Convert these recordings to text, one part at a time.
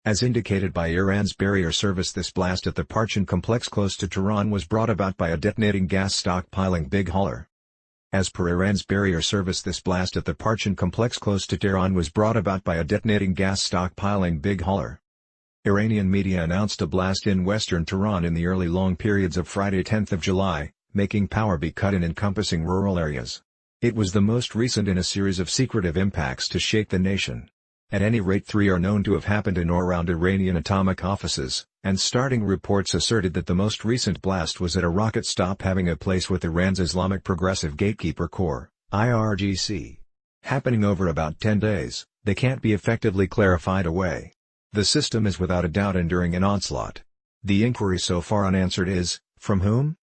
As indicated by Iran's barrier service, this blast at the Parchin complex close to Tehran was brought about by a detonating gas stockpiling big hauler. As per Iran's barrier service, this blast at the Parchin complex close to Tehran was brought about by a detonating gas stockpiling big hauler. Iranian media announced a blast in western Tehran in the early long periods of Friday 10 July, making power be cut in encompassing rural areas. It was the most recent in a series of secretive impacts to shake the nation. At any rate, 3 are known to have happened in or around Iranian atomic offices, and starting reports asserted that the most recent blast was at a rocket stop having a place with Iran's Islamic Progressive Gatekeeper Corps, IRGC. Happening over about 10 days, they can't be effectively clarified away. The system is without a doubt enduring an onslaught. The inquiry so far unanswered is, from whom?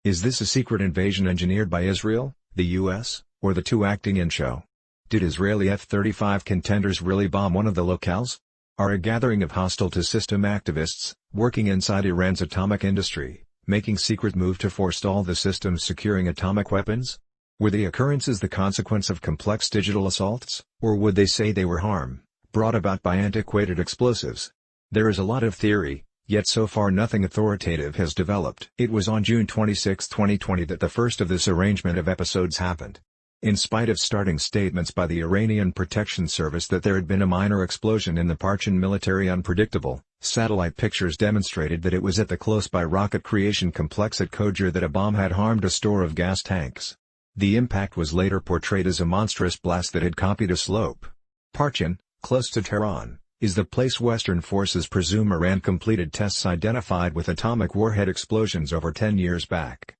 Is this a secret invasion engineered by Israel, the US, or the two acting in show? Did Israeli F-35 contenders really bomb one of the locales? Are a gathering of hostile-to-system activists, working inside Iran's atomic industry, making secret move to forestall the systems securing atomic weapons? Were the occurrences the consequence of complex digital assaults, or would they say they were harm brought about by antiquated explosives? There is a lot of theory, yet so far nothing authoritative has developed. It was on June 26, 2020 that the first of this arrangement of episodes happened. In spite of starting statements by the Iranian Protection Service that there had been a minor explosion in the Parchin military unpredictable, satellite pictures demonstrated that it was at the close-by rocket creation complex at Khojar that a bomb had harmed a store of gas tanks. The impact was later portrayed as a monstrous blast that had copied a slope. Parchin, close to Tehran, is the place Western forces presume Iran completed tests identified with atomic warhead explosions over 10 years back.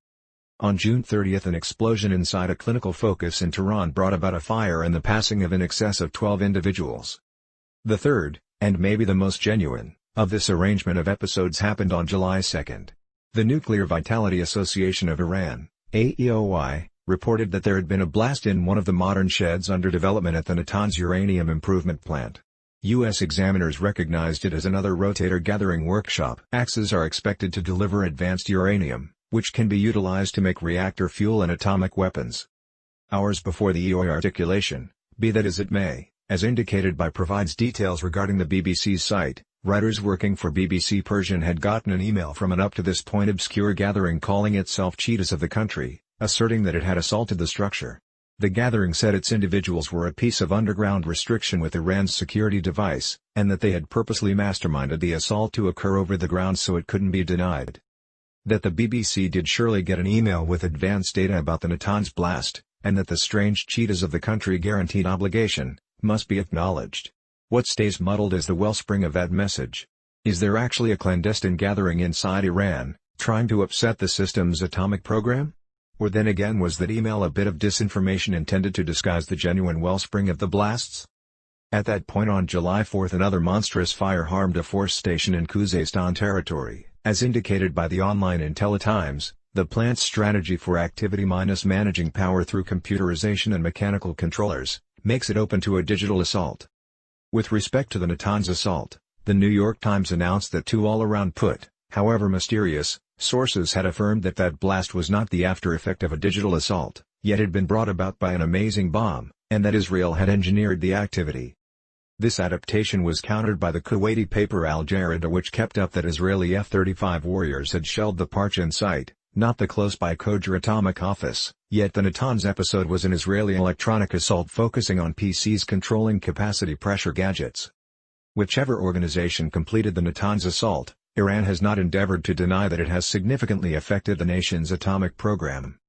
On June 30, an explosion inside a clinical focus in Tehran brought about a fire and the passing of in excess of 12 individuals. The third, and maybe the most genuine, of this arrangement of episodes happened on July 2. The Nuclear Vitality Association of Iran, AEOI, reported that there had been a blast in one of the modern sheds under development at the Natanz uranium improvement plant. U.S. examiners recognized it as another rotator gathering workshop. Axes are expected to deliver advanced uranium, which can be utilized to make reactor fuel and atomic weapons. Hours before the EOI articulation, be that as it may, as indicated by provides details regarding the BBC's site, writers working for BBC Persian had gotten an email from an up to this point obscure gathering calling itself Cheetahs of the Country, asserting that it had assaulted the structure. The gathering said its individuals were a piece of underground restriction with Iran's security device, and that they had purposely masterminded the assault to occur over the ground so it couldn't be denied. That the BBC did surely get an email with advanced data about the Natanz blast, and that the strange Cheetahs of the Country guaranteed obligation, must be acknowledged. What stays muddled is the wellspring of that message. Is there actually a clandestine gathering inside Iran, trying to upset the system's atomic program? Or then again, was that email a bit of disinformation intended to disguise the genuine wellspring of the blasts? At that point on July 4, another monstrous fire harmed a force station in Khuzestan territory. As indicated by the online IntelliTimes, the plant's strategy for activity minus managing power through computerization and mechanical controllers, makes it open to a digital assault. With respect to the Natanz assault, the New York Times announced that two all-around put, however mysterious, sources had affirmed that that blast was not the after-effect of a digital assault, yet had been brought about by an amazing bomb, and that Israel had engineered the activity. This adaptation was countered by the Kuwaiti paper Al Jazeera, which kept up that Israeli F-35 warriors had shelled the Parchin site, not the close-by Khojar atomic office, yet the Natanz episode was an Israeli electronic assault focusing on PCs controlling capacity pressure gadgets. Whichever organization completed the Natanz assault, Iran has not endeavored to deny that it has significantly affected the nation's atomic program.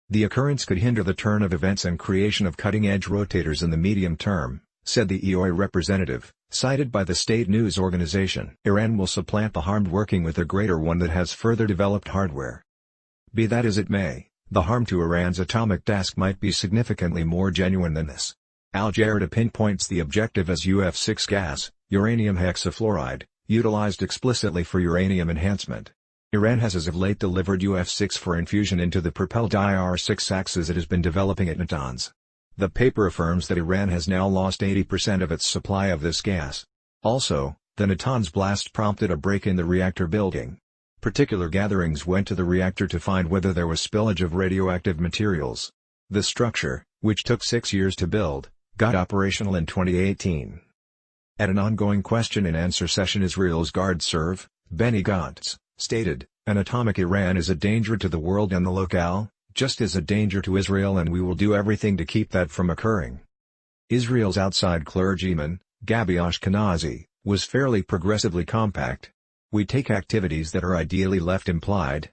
The occurrence could hinder the turn of events and creation of cutting-edge rotators in the medium term, said the EOI representative, cited by the state news organization. Iran will supplant the harmed working with a greater one that has further developed hardware. Be that as it may, the harm to Iran's atomic task might be significantly more genuine than this. Al Jazeera pinpoints the objective as UF6 gas, uranium hexafluoride, utilized explicitly for uranium enhancement. Iran has as of late delivered UF6 for infusion into the propelled IR-6 axes it has been developing at Natanz. The paper affirms that Iran has now lost 80% of its supply of this gas. Also, the Natanz blast prompted a break in the reactor building. Particular gatherings went to the reactor to find whether there was spillage of radioactive materials. The structure, which took 6 years to build, got operational in 2018. At an ongoing question-and-answer session Israel's Guard Serv, Benny Gantz, stated, "An atomic Iran is a danger to the world and the locale, just as a danger to Israel, and we will do everything to keep that from occurring." Israel's outside clergyman, Gabi Ashkenazi, was fairly progressively compact. "We take activities that are ideally left implied,